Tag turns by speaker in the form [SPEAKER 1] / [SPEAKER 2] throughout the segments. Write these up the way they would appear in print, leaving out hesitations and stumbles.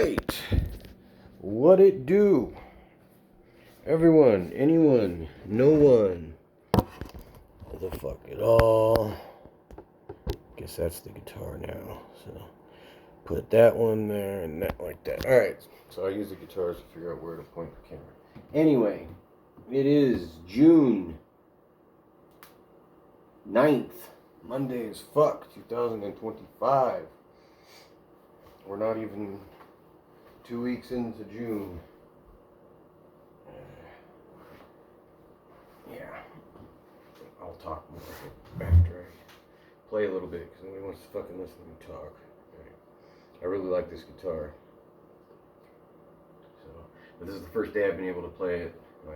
[SPEAKER 1] right. What it do? Everyone, anyone, no one. The fuck it all. Guess that's the guitar now. So put that one there and that like that. Alright. So I use the guitars to figure out where to point the camera. Anyway, it is June 9th. Monday as fuck, 2025. We're not even 2 weeks into June. Yeah. I'll talk more after I play a little bit, because nobody wants to fucking listen to me talk. Right. I really like this guitar. So, but this is the first day I've been able to play it. So.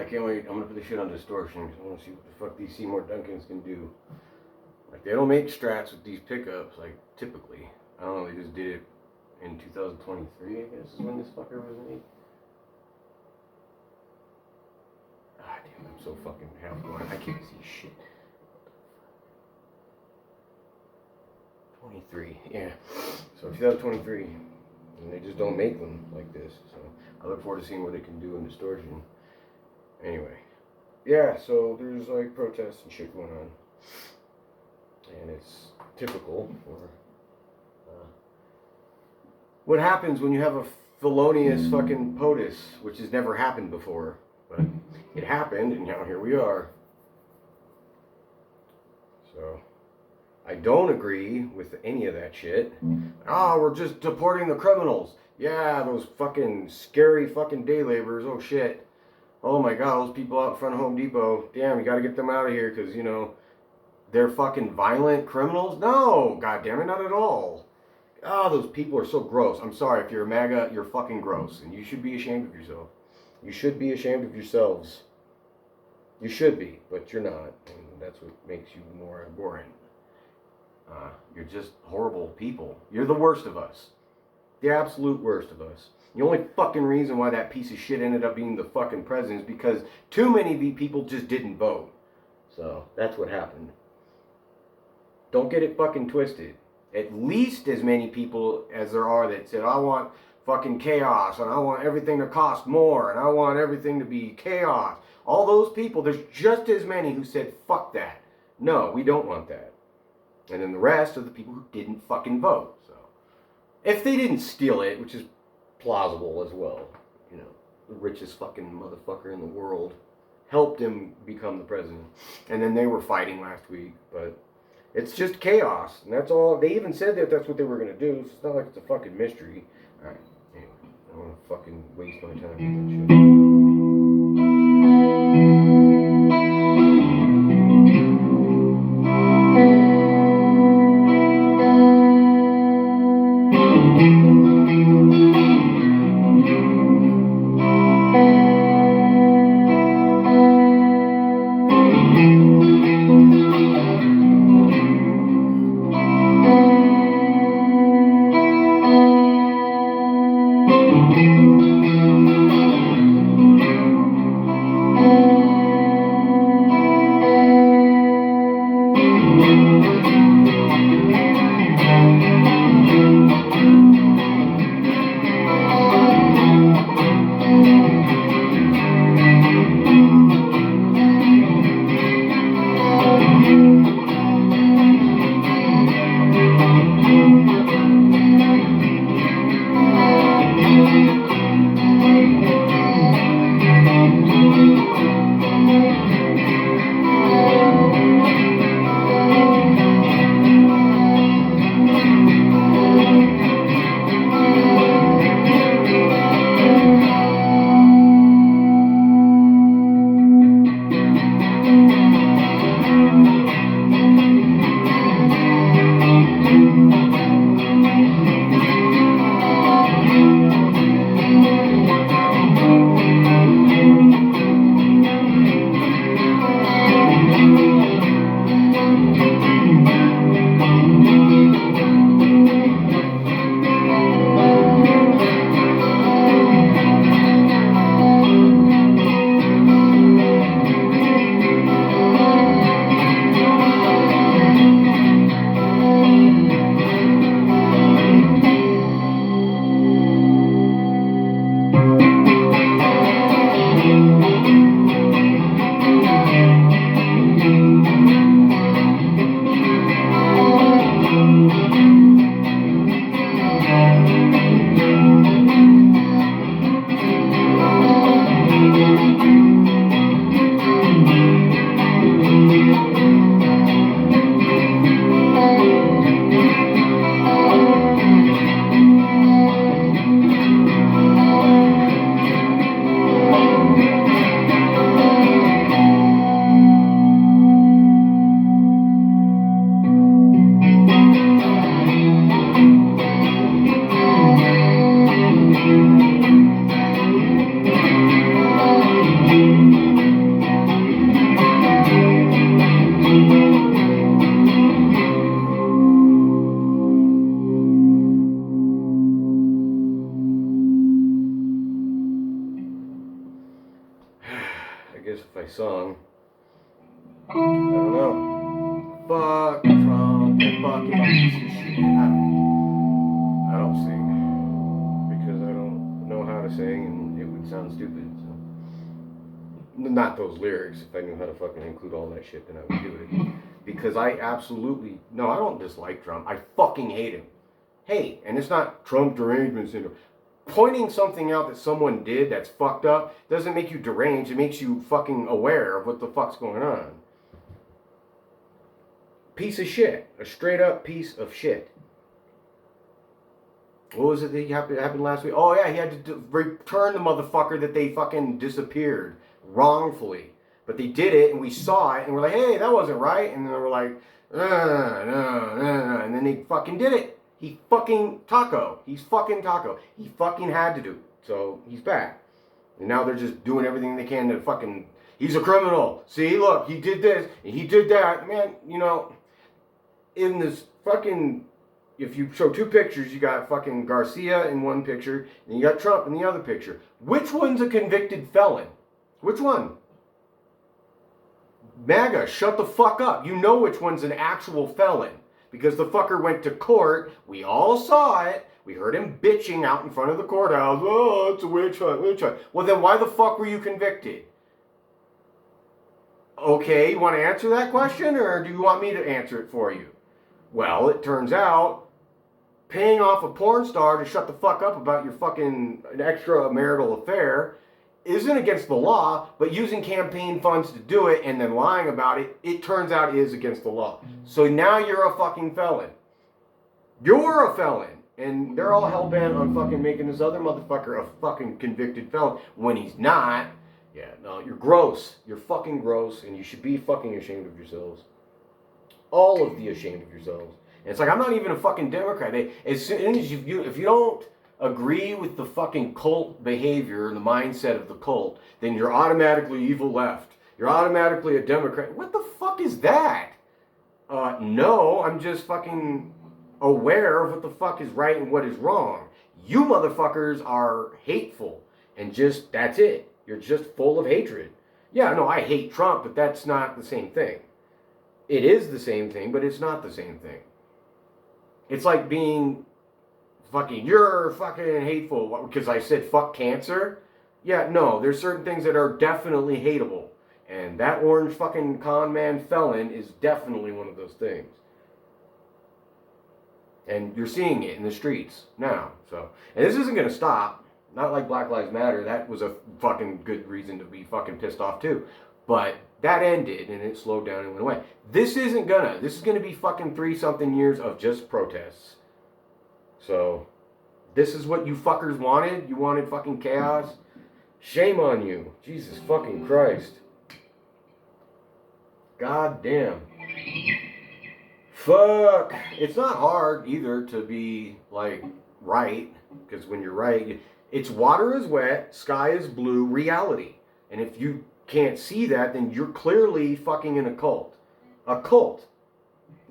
[SPEAKER 1] I can't wait. I'm gonna put this shit on distortion because I want to see what the fuck these Seymour Duncans can do. Like, they don't make strats with these pickups, like, typically. I don't know, they just did it in 2023, I guess, is when this fucker was made. Ah, damn, I'm so fucking half blind. I can't see shit. 23, yeah. So 2023, and they just don't make them like this. So I look forward to seeing what they can do in distortion. Anyway, yeah, so there's like protests and shit going on, and it's typical for what happens when you have a felonious fucking POTUS, which has never happened before, but it happened, and now here we are. So I don't agree with any of that shit. We're just deporting the criminals. Yeah, those fucking scary fucking day laborers. Oh shit. Oh my god, those people out in front of Home Depot. Damn, we gotta get them out of here because, you know, they're fucking violent criminals? No, god damn it, not at all. Those people are so gross. I'm sorry, if you're a MAGA, you're fucking gross. And you should be ashamed of yourself. You should be ashamed of yourselves. You should be, but you're not. And that's what makes you more abhorrent. You're just horrible people. You're the worst of us. The absolute worst of us. The only fucking reason why that piece of shit ended up being the fucking president is because too many of you people just didn't vote. So, that's what happened. Don't get it fucking twisted. At least as many people as there are that said, I want fucking chaos, and I want everything to cost more, and I want everything to be chaos. All those people, there's just as many who said, fuck that. No, we don't want that. And then the rest are the people who didn't fucking vote. So, if they didn't steal it, which is plausible as well. You know, the richest fucking motherfucker in the world helped him become the president. And then they were fighting last week, but it's just chaos. And that's all. They even said that that's what they were going to do. So it's not like it's a fucking mystery. Alright, anyway, I don't want to fucking waste my time with that shit. If I sung, I don't know. Fuck Trump, fucking piece of shit. I don't sing because I don't know how to sing, and it would sound stupid. So. Not those lyrics. If I knew how to fucking include all that shit, then I would do it. Because I absolutely no, I don't dislike Trump. I fucking hate him. Hey, and it's not Trump derangement syndrome. Pointing something out that someone did that's fucked up doesn't make you deranged. It makes you fucking aware of what the fuck's going on. Piece of shit. A straight up piece of shit. What was it that happened last week? Oh yeah, he had to return the motherfucker that they fucking disappeared wrongfully. But they did it and we saw it and we're like, hey, that wasn't right. And then we're like, no. And then they fucking did it. He's fucking Taco. He fucking had to do it. So he's back. And now they're just doing everything they can to fucking, he's a criminal. See, look, he did this and he did that. Man, you know, in this fucking, if you show two pictures, you got fucking Garcia in one picture and you got Trump in the other picture. Which one's a convicted felon? Which one? MAGA, shut the fuck up. You know which one's an actual felon. Because the fucker went to court. We all saw it. We heard him bitching out in front of the courthouse. Oh, it's a witch hunt. Well, then why the fuck were you convicted? Okay, you want to answer that question? Or do you want me to answer it for you? Well, it turns out paying off a porn star to shut the fuck up about your fucking extramarital affair isn't against the law, but using campaign funds to do it and then lying about it, it turns out is against the law. So now you're a fucking felon. You're a felon. And they're all hell-bent on fucking making this other motherfucker a fucking convicted felon when he's not. Yeah, no, you're gross. You're fucking gross, and you should be fucking ashamed of yourselves. All of the ashamed of yourselves. And it's like, I'm not even a fucking Democrat. As soon as if you don't agree with the fucking cult behavior and the mindset of the cult, then you're automatically evil left. You're automatically a Democrat. What the fuck is that? No, I'm just fucking aware of what the fuck is right and what is wrong. You motherfuckers are hateful. And just, that's it. You're just full of hatred. Yeah, no, I hate Trump, but that's not the same thing. It is the same thing, but it's not the same thing. It's like being fucking, you're fucking hateful because I said fuck cancer. Yeah, no, there's certain things that are definitely hateable. And that orange fucking con man felon is definitely one of those things. And you're seeing it in the streets now. So, and this isn't going to stop. Not like Black Lives Matter. That was a fucking good reason to be fucking pissed off too. But that ended and it slowed down and went away. This isn't gonna. This is gonna be fucking 3-something years of just protests. So, this is what you fuckers wanted? You wanted fucking chaos? Shame on you. Jesus fucking Christ. God damn. Fuck. It's not hard either to be, like, right. Because when you're right, it's water is wet, sky is blue, reality. And if you can't see that, then you're clearly fucking in a cult. A cult.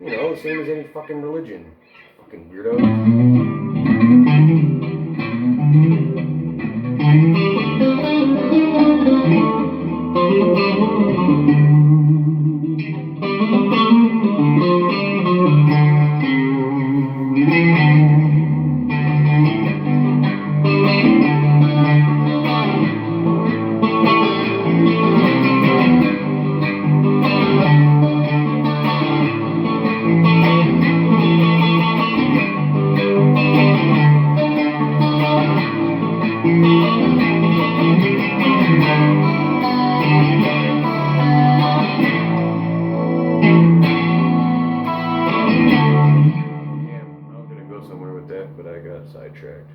[SPEAKER 1] You know, the same as any fucking religion. Fucking weirdos. But I got sidetracked.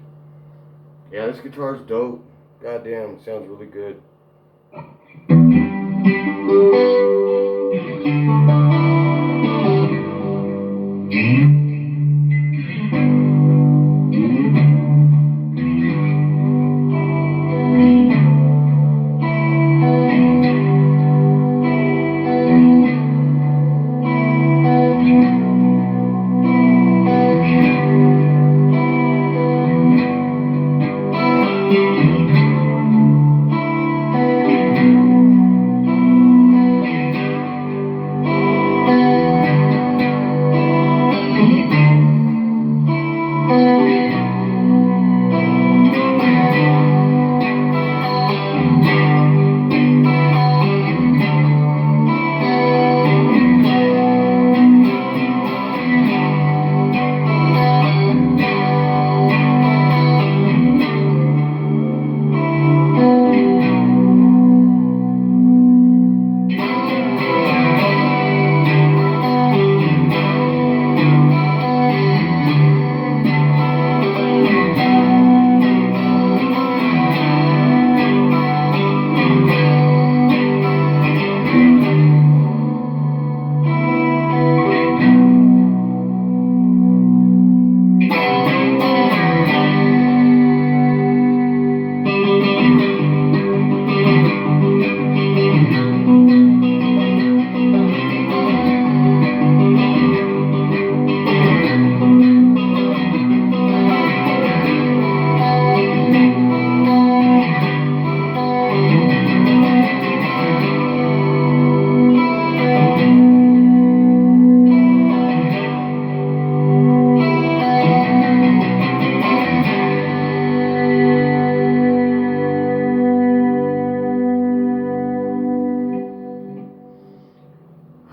[SPEAKER 1] Yeah, this guitar's dope. Goddamn, sounds really good.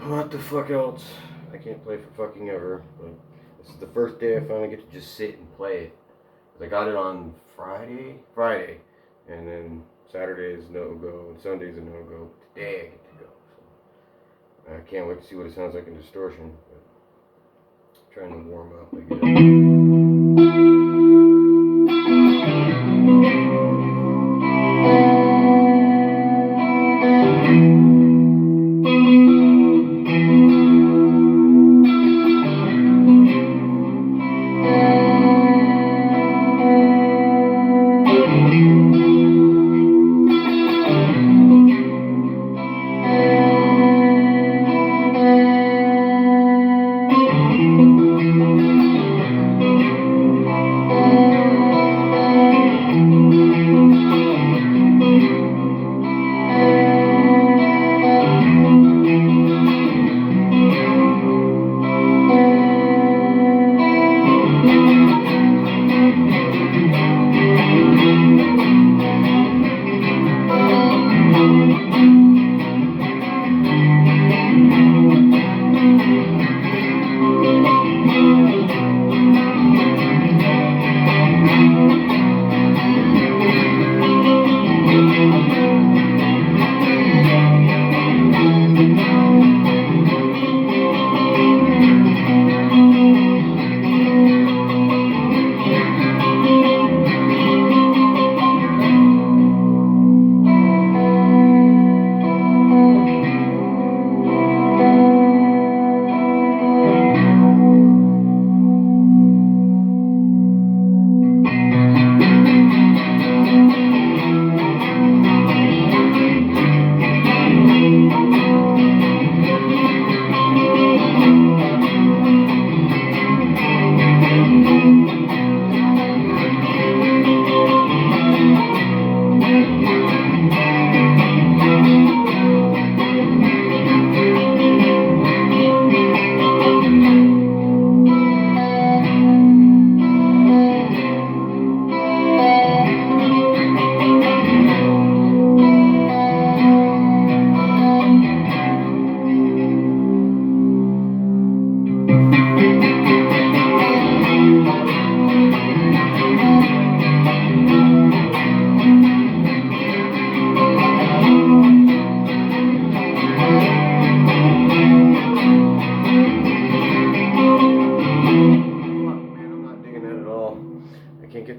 [SPEAKER 1] What the fuck else? I can't play for fucking ever, but This is the first day I finally get to just sit and play it. I got it on Friday, and then Saturday is no-go, and Sunday's a no-go. Today I get to go. So I can't wait to see what it sounds like in distortion. But trying to warm up, I guess.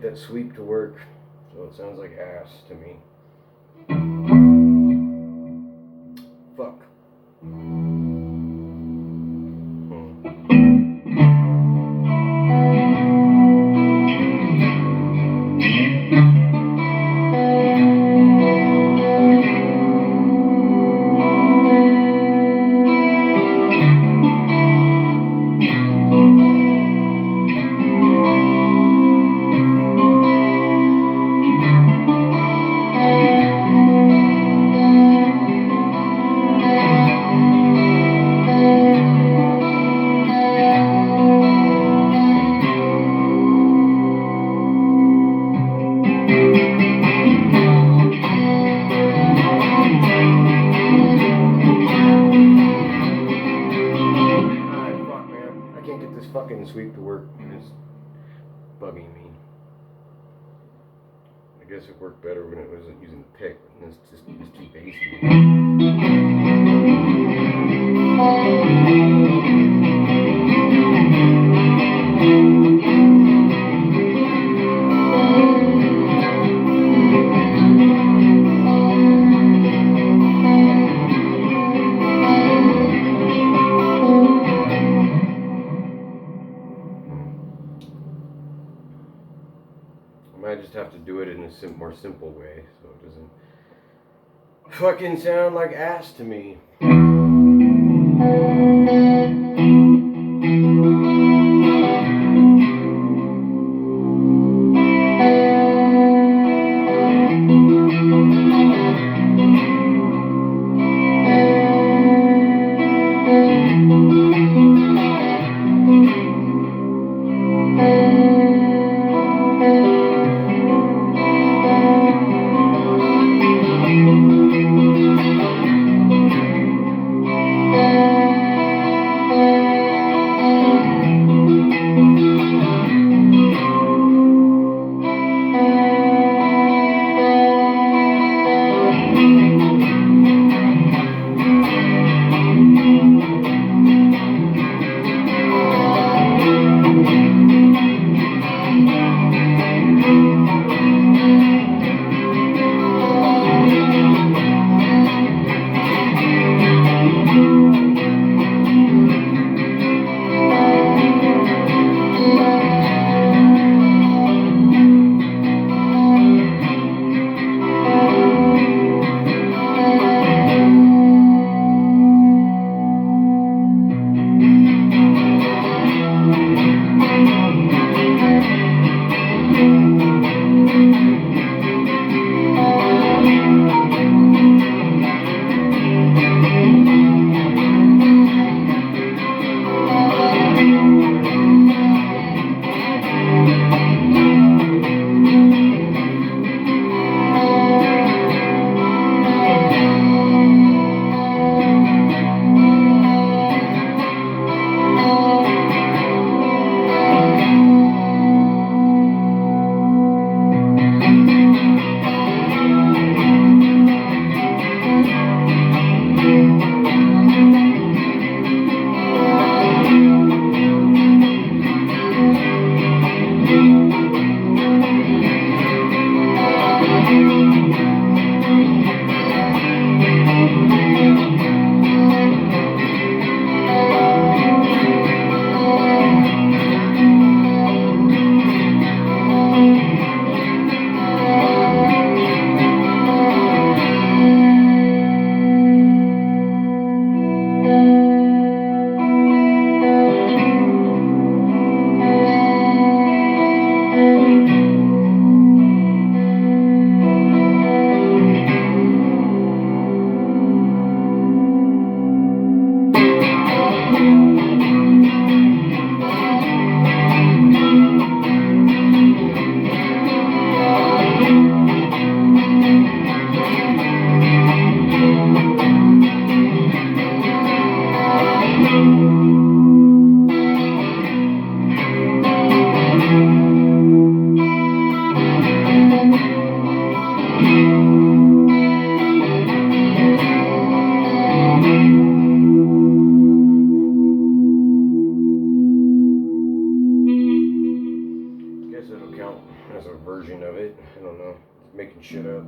[SPEAKER 1] That sweep to work, so it sounds like ass to me. Fuck. Fucking sweep to work. It's bugging me. I guess it worked better when it wasn't using the pick, and it's too bassy. I just have to do it in a more simple way, so it doesn't fucking sound like ass to me. of it. I don't know. Making shit up.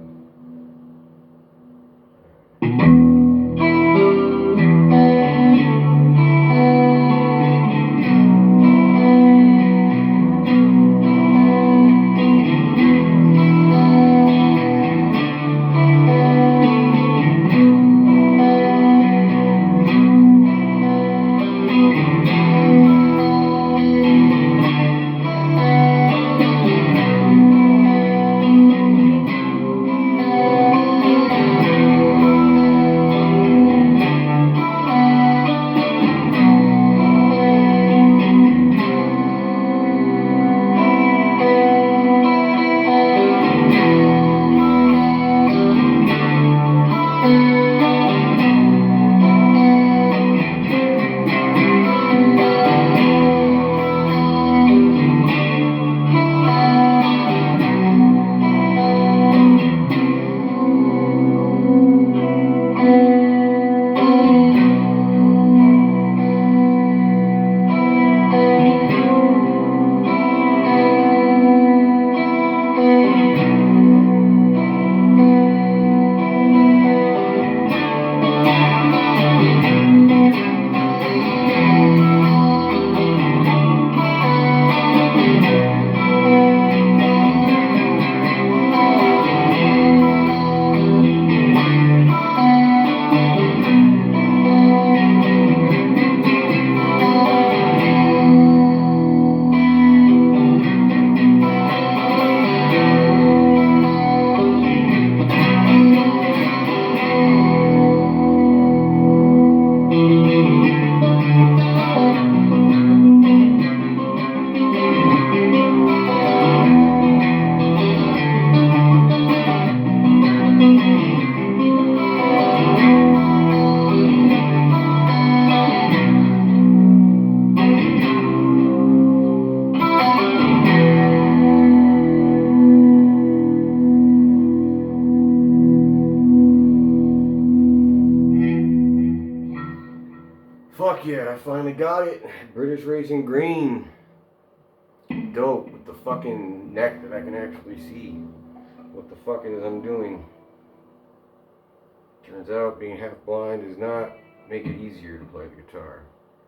[SPEAKER 1] Fuck yeah, I finally got it. British Racing Green. Dope, with the fucking neck that I can actually see what the fuck it is I'm doing. Turns out being half blind does not make it easier to play the guitar.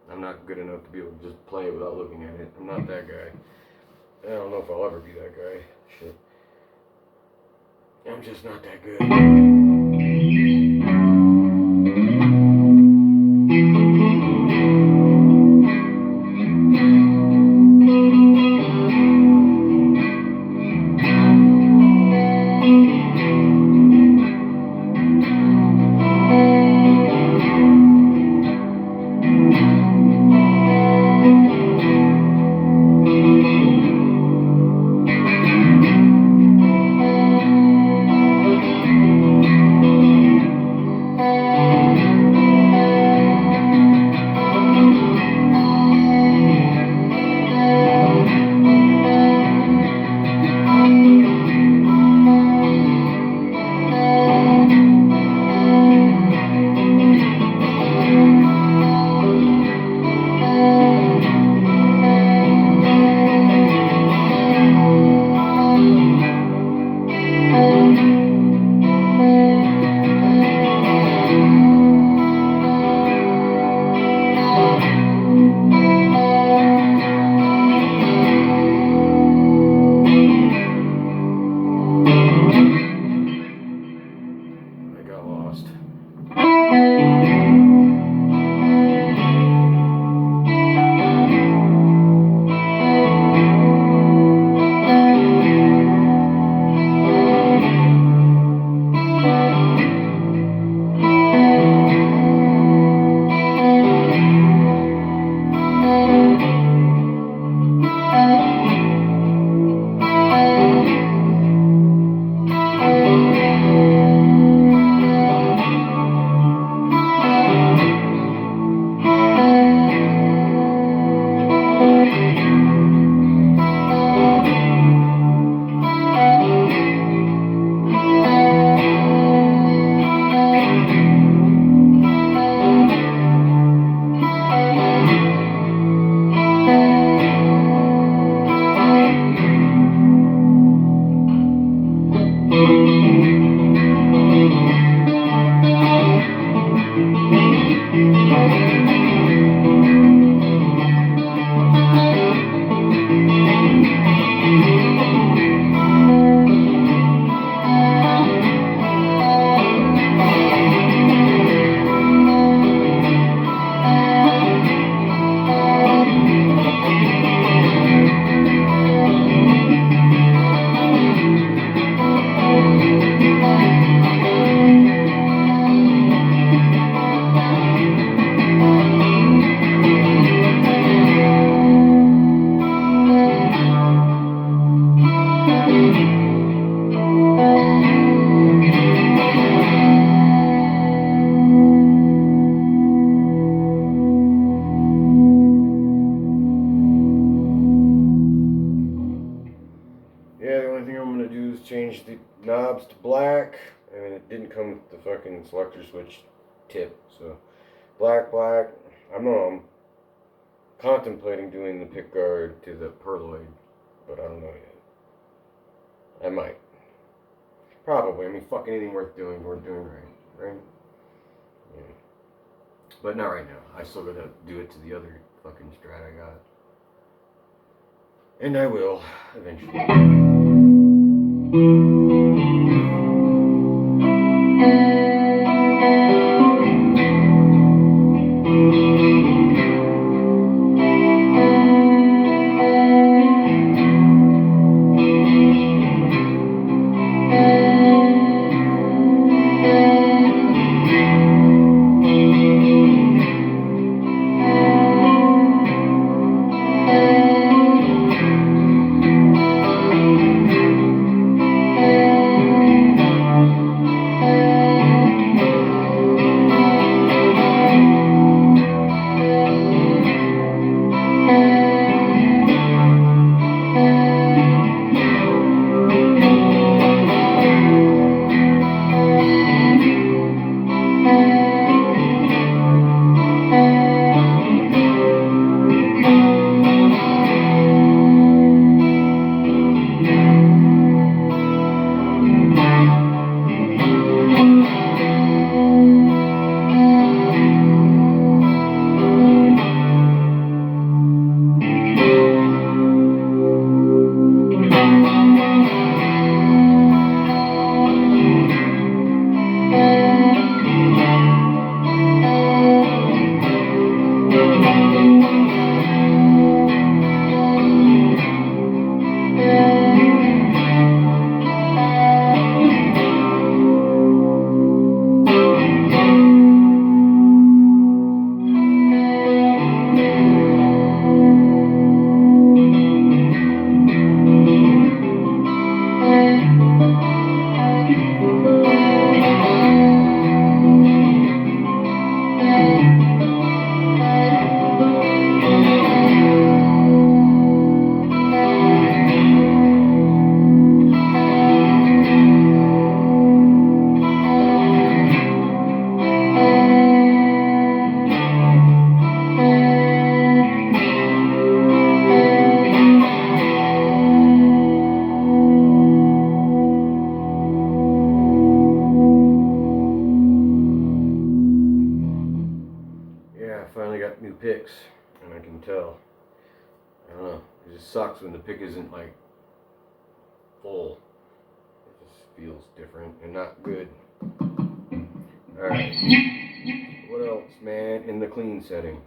[SPEAKER 1] I'm not good enough to be able to just play it without looking at it. I'm not that guy. I don't know if I'll ever be that guy. Shit. I'm just not that good. was change the knobs to black, and it didn't come with the fucking selector switch tip. So black. I'm contemplating doing the pick guard to the Perloid, but I don't know yet. I might. Probably. I mean, fuck, anything worth doing, right? Yeah. But not right now. I still gotta do it to the other fucking Strat I got. And I will, eventually. New picks, and I can tell. I don't know. It just sucks when the pick isn't like full. It just feels different and not good. Alright. What else, man? In the clean setting.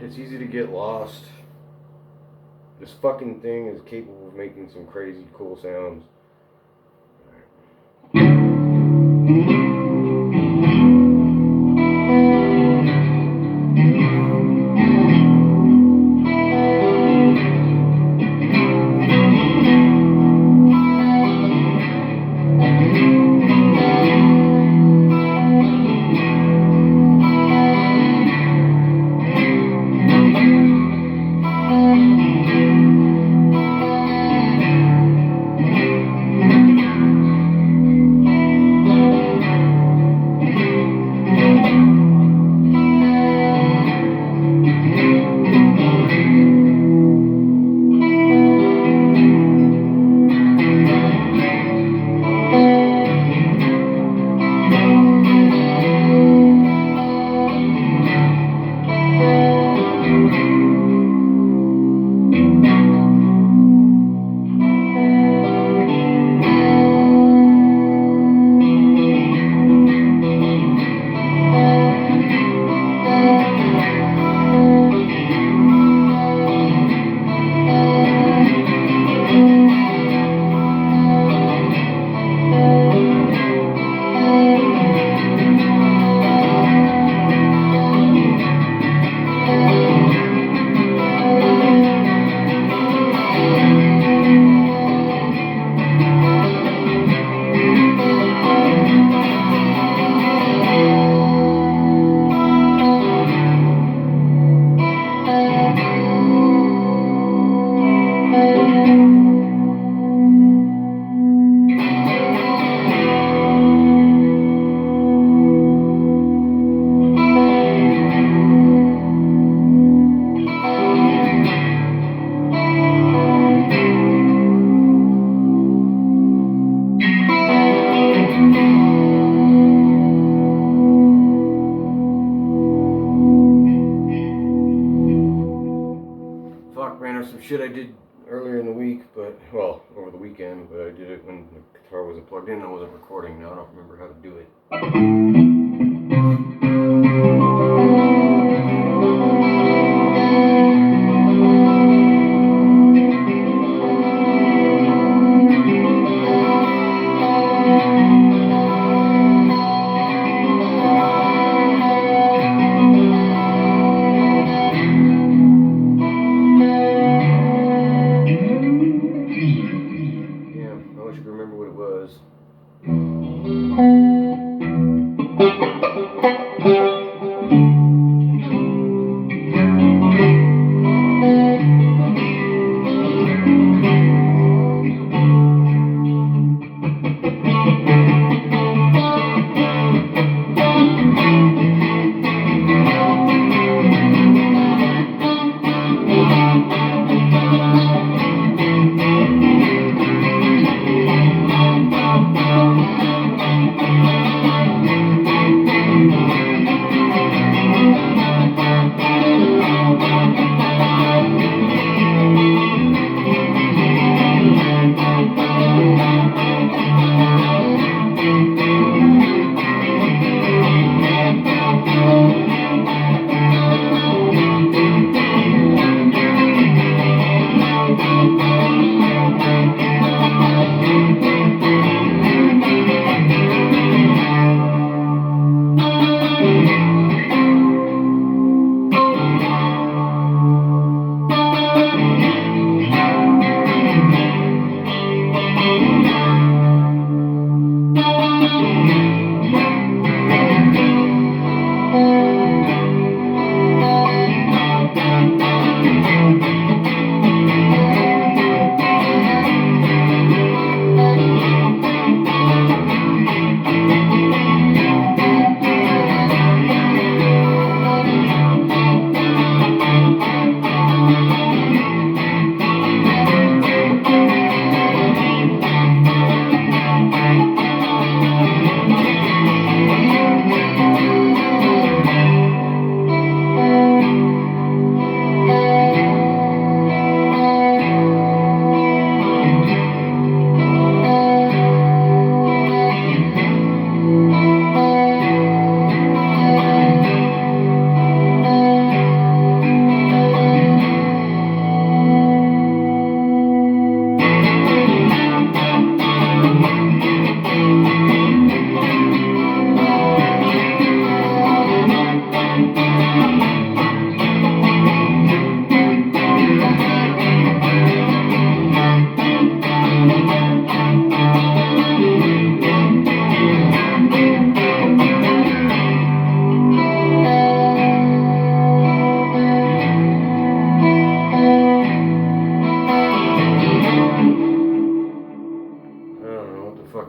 [SPEAKER 1] It's easy to get lost. This fucking thing is capable of making some crazy cool sounds. on some shit I did earlier in the week, but, well, over the weekend, but I did it when the guitar wasn't plugged in and I wasn't recording. Now I don't remember how to do it.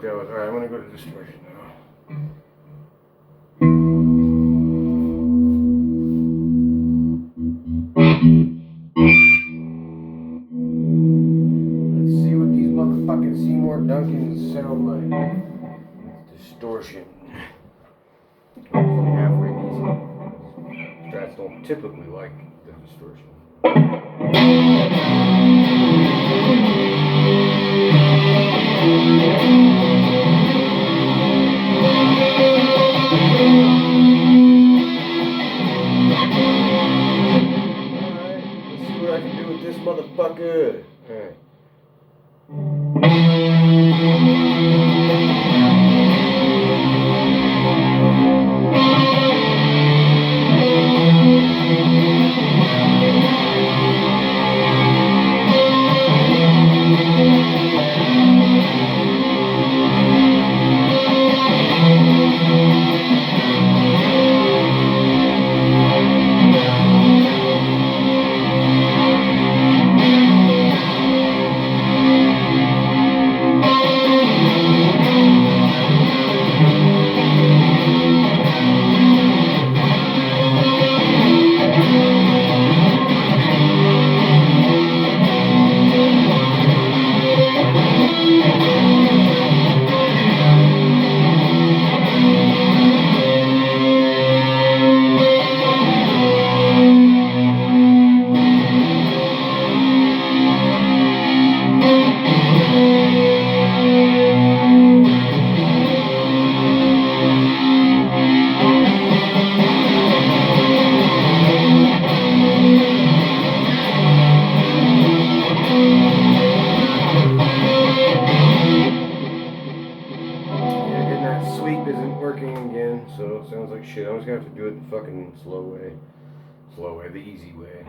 [SPEAKER 1] Alright, I'm gonna go to distortion now. Let's see what these motherfucking Seymour Duncans sound like. Distortion. Halfway decent. Strats don't typically like the distortion. This motherfucker. Alright. point shit. I'm just gonna have to do it the fucking slow way. Slow way, the easy way.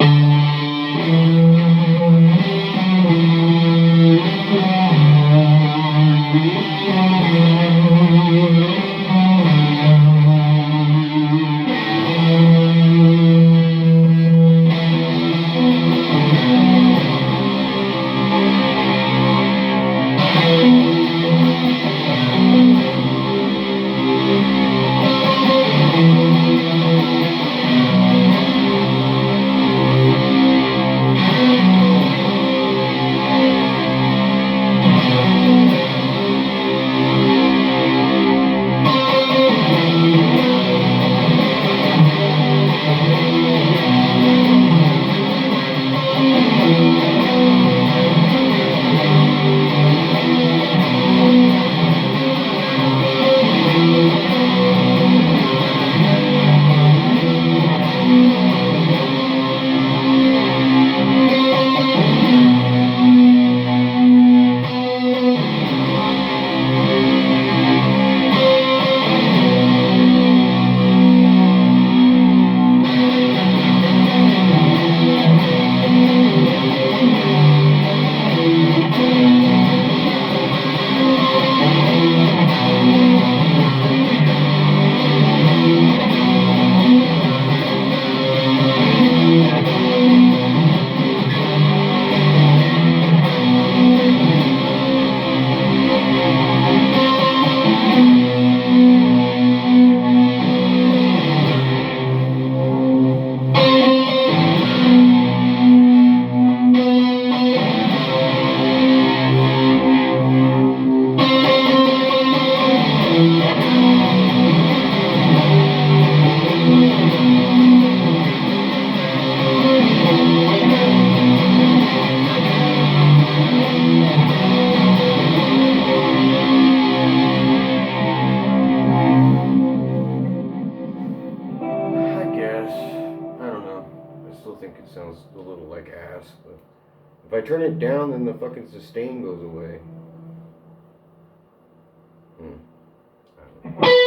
[SPEAKER 1] Sounds a little like ass, but if I turn it down, then the fucking sustain goes away. I don't know.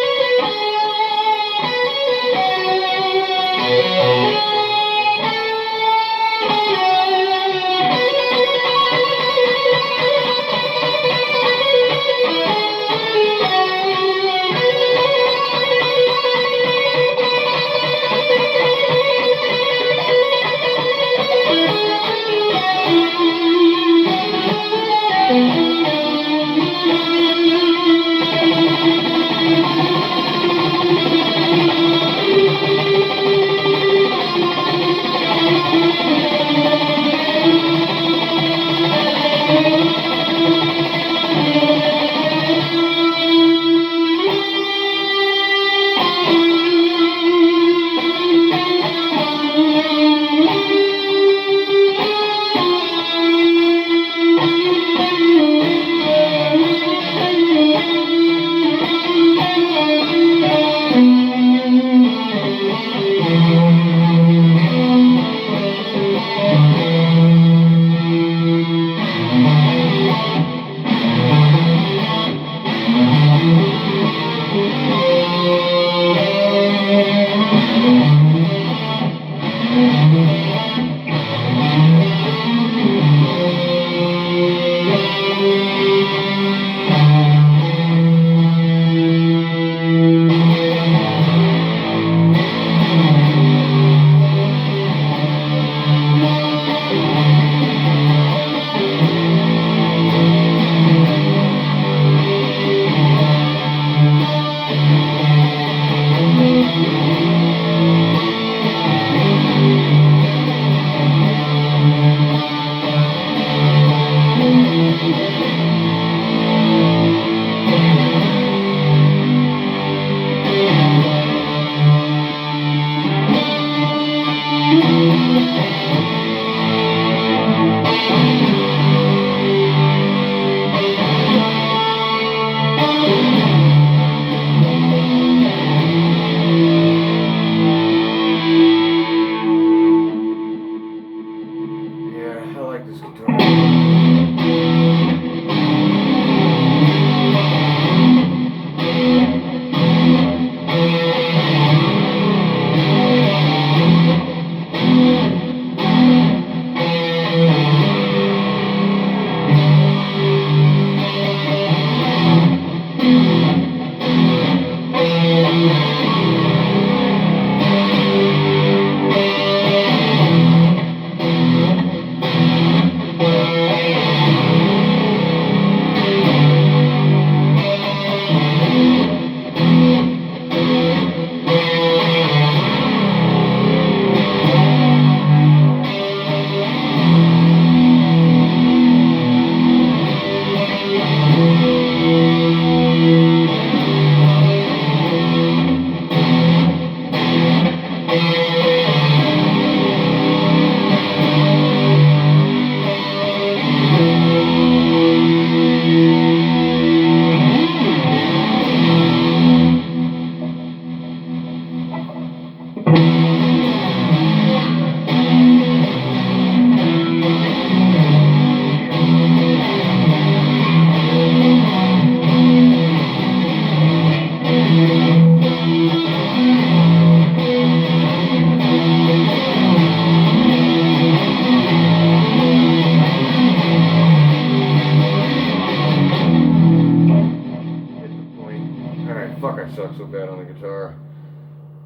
[SPEAKER 1] bad on the guitar.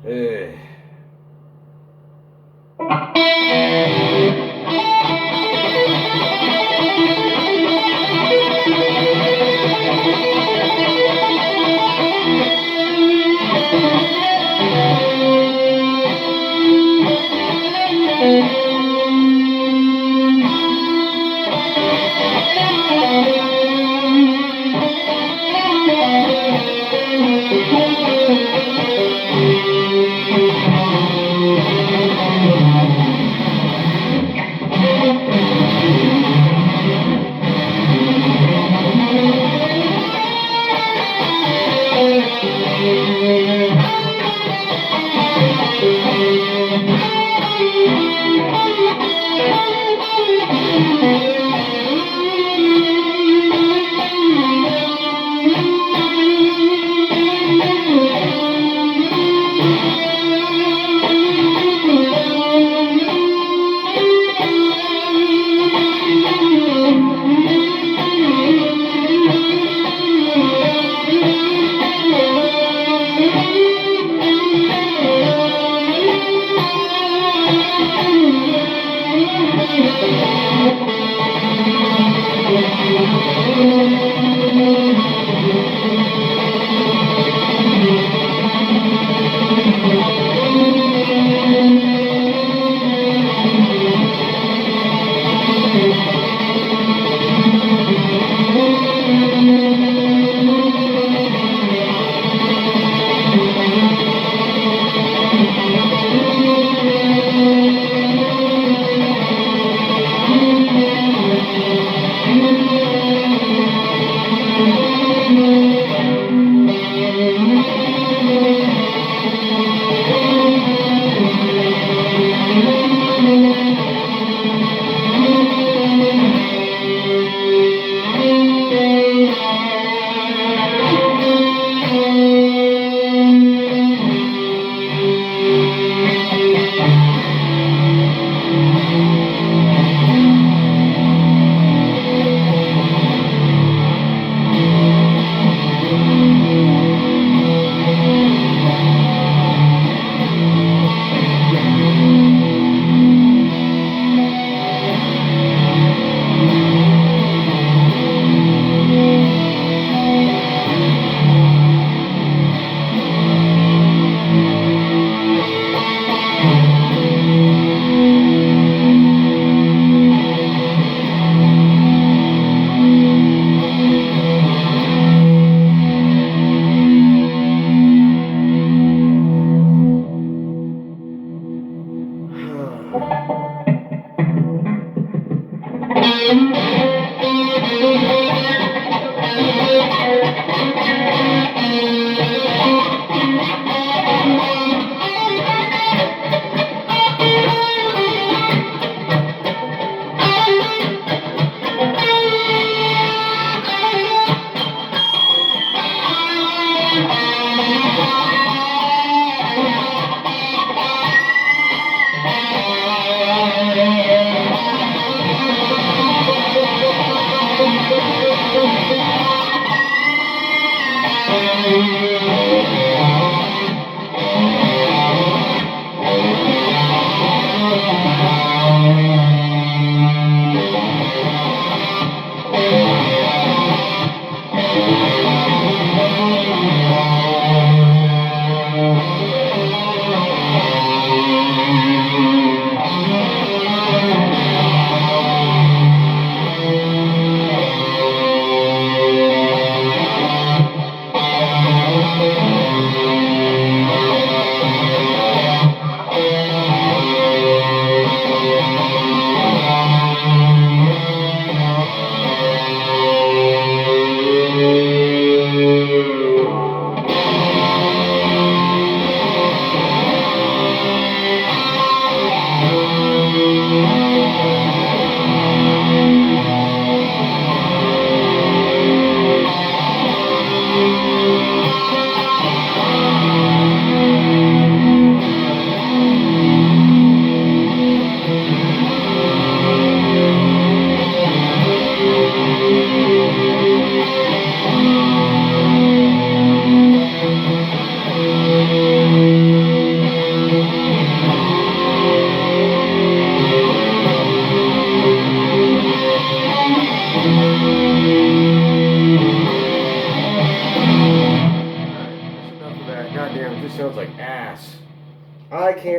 [SPEAKER 1] Eh.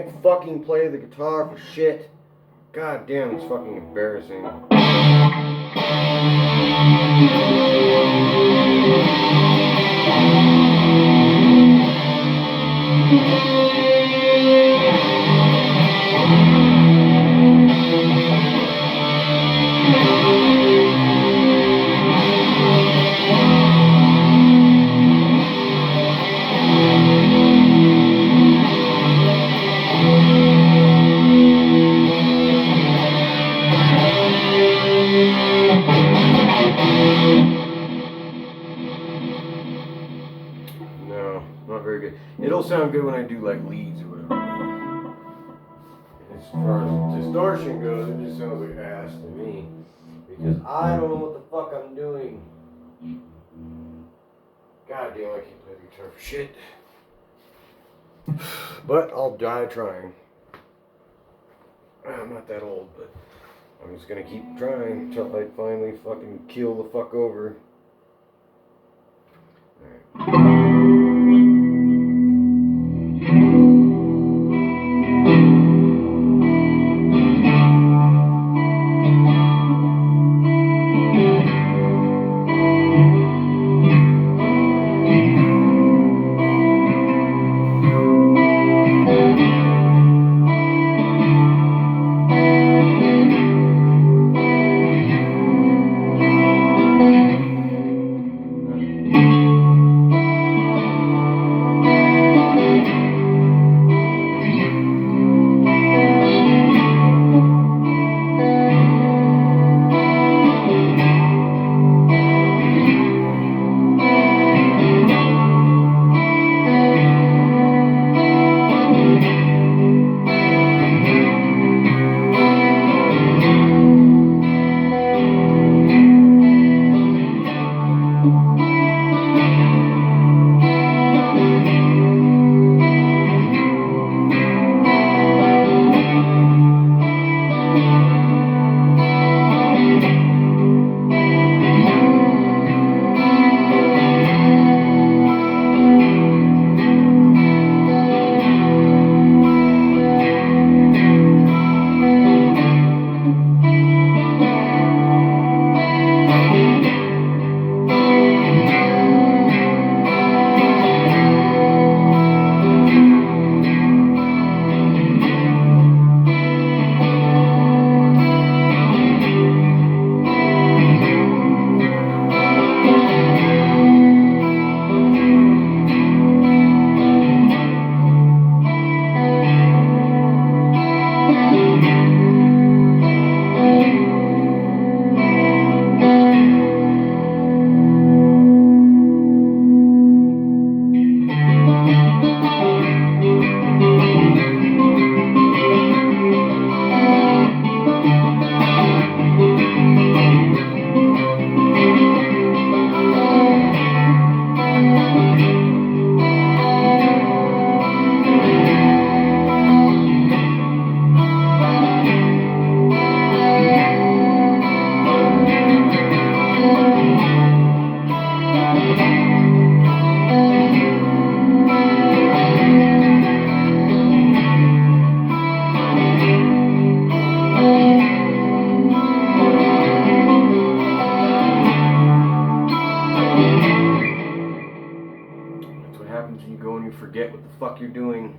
[SPEAKER 1] can't fucking play the guitar for shit. God damn, it's fucking embarrassing. No, not very good. It'll sound good when I do like leads or whatever. As far as distortion goes, it just sounds like ass to me. Because I don't know what the fuck I'm doing. God damn, I can't play the guitar for shit. But I'll die trying. I'm not that old, but I'm just gonna keep trying until I finally fucking keel the fuck over. Alright. Forget what the fuck you're doing.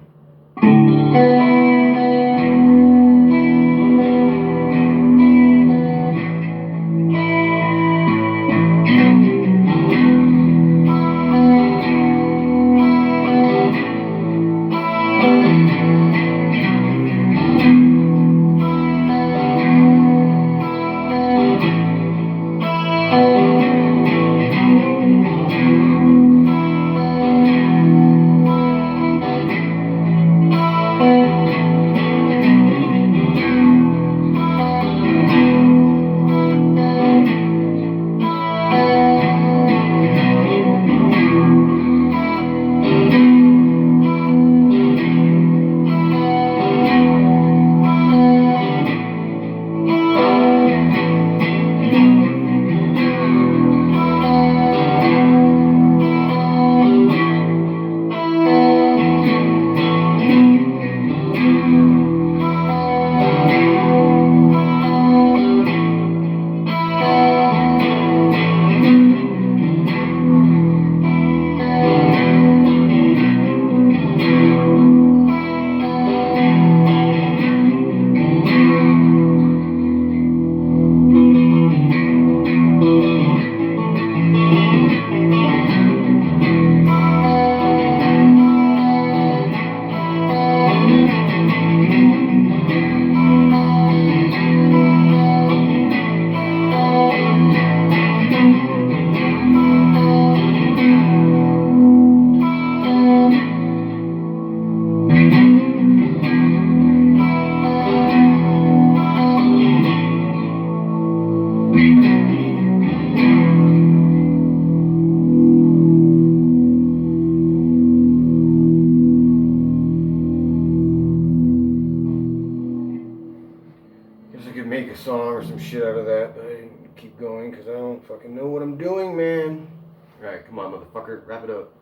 [SPEAKER 1] Guess I could make a song or some shit out of that, but I didn't keep going because I don't fucking know what I'm doing, man. Alright, come on, motherfucker, wrap it up.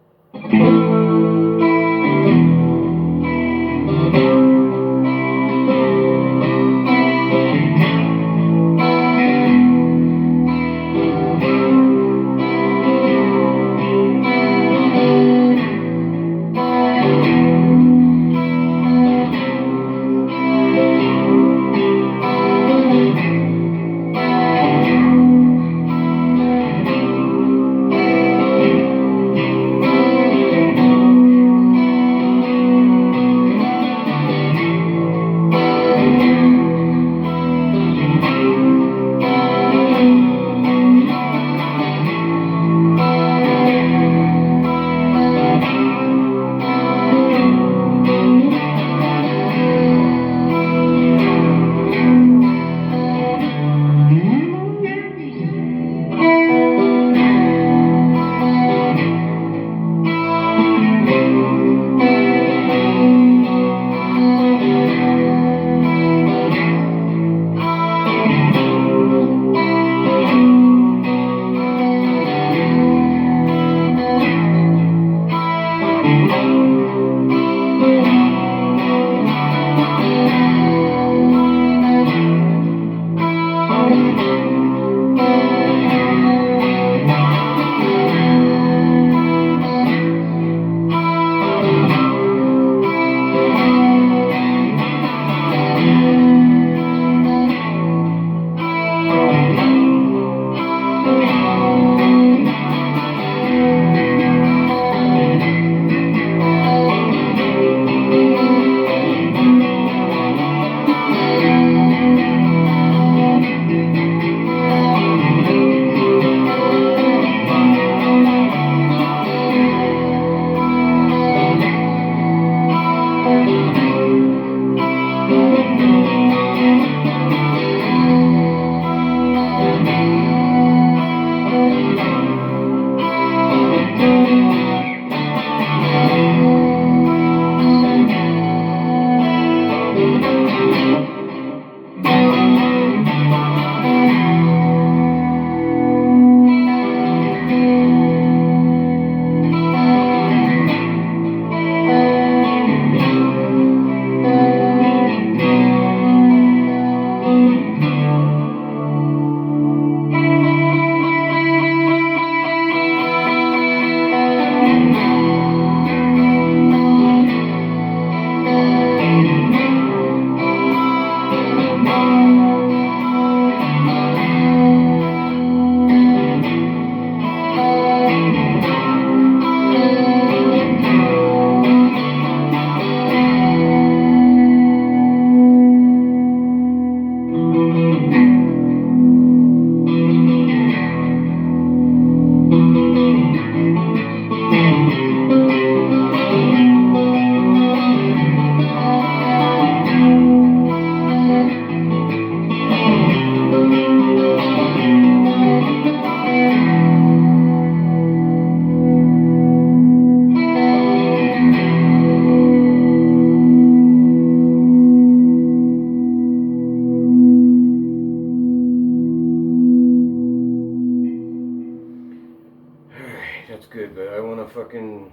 [SPEAKER 1] That's good, but I want to fucking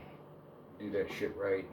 [SPEAKER 1] do that shit right.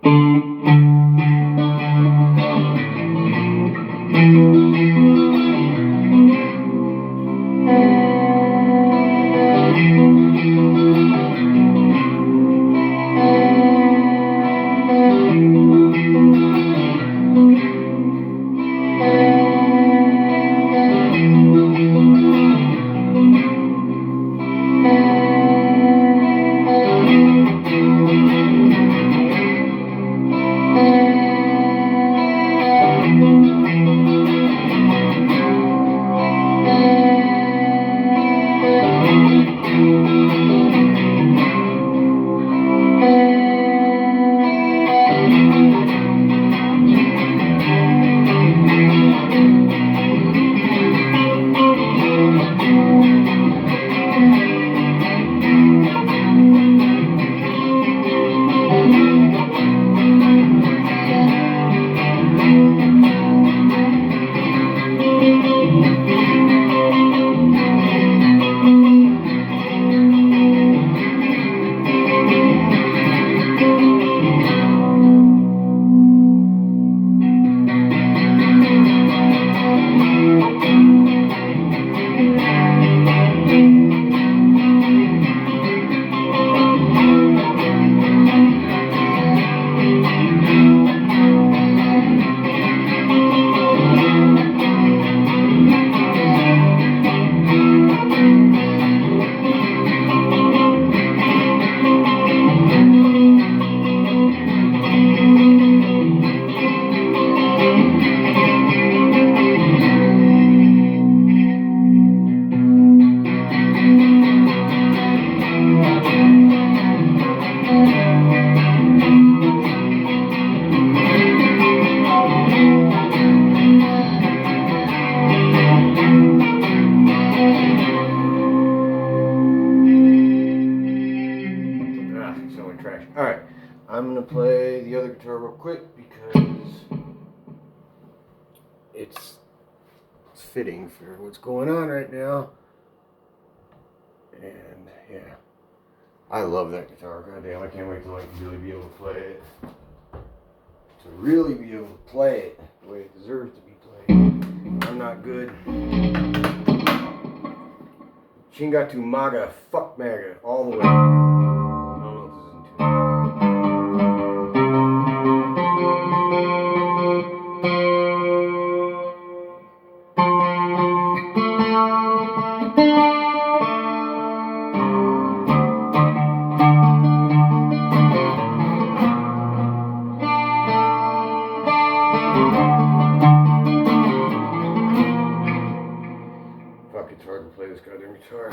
[SPEAKER 1] that guitar real quick because it's fitting for what's going on right now. And yeah, I love that guitar. God damn, I can't wait till I can really be able to play it. To really be able to play it the way it deserves to be played. I'm not good. Chinga tu maga, fuck maga, all the way. I don't know if this is in fuck, it's hard to play this goddamn guitar.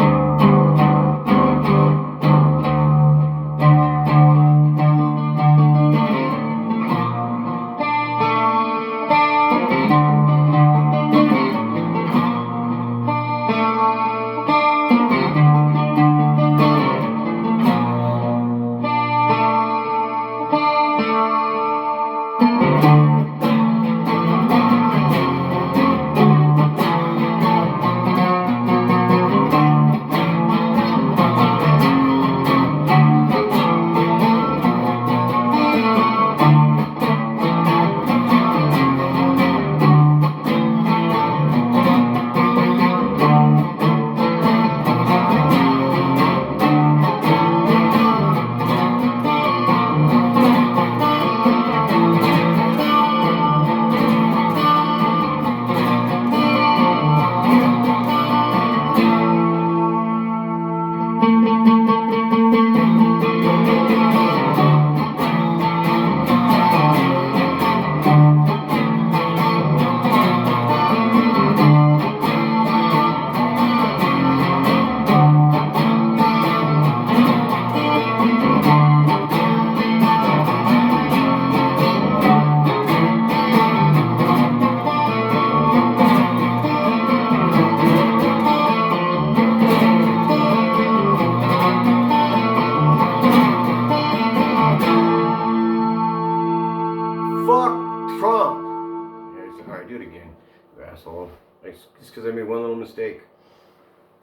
[SPEAKER 1] Alright, do it again, you asshole. Just because I made one little mistake.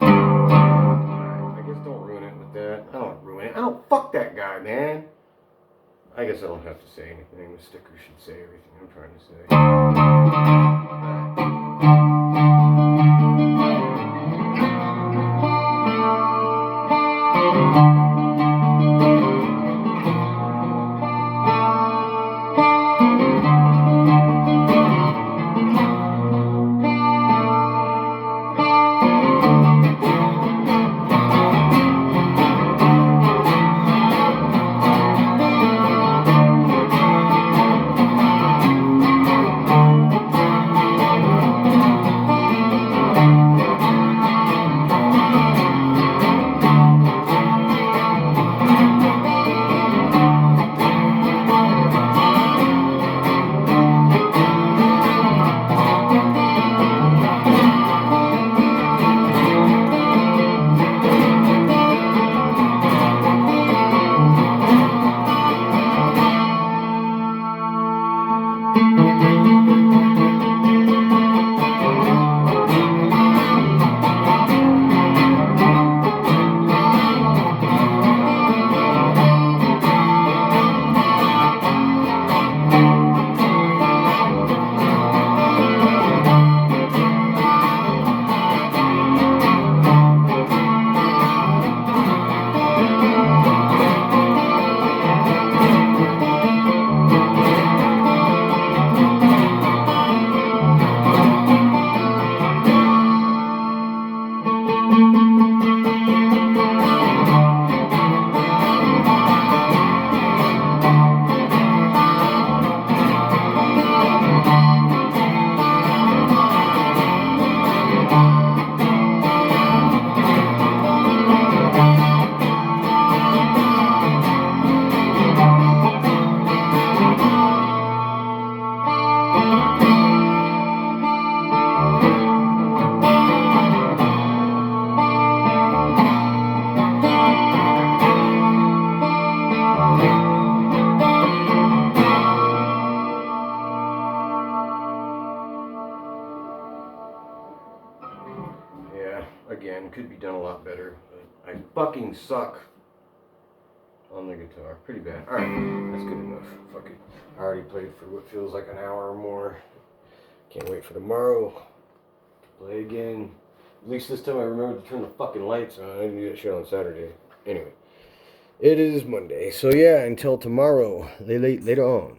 [SPEAKER 1] Alright, I guess don't ruin it with that. I don't ruin it. I don't fuck that guy, man. I guess I don't have to say anything. The sticker should say everything I'm trying to say. again, could be done a lot better. I fucking suck on the guitar. Pretty bad. Alright, that's good enough. Fuck it. I already played for what feels like an hour or more. Can't wait for tomorrow to play again. At least this time I remember to turn the fucking lights on. I didn't do that shit on Saturday. Anyway, it is Monday. So yeah, until tomorrow. Later on.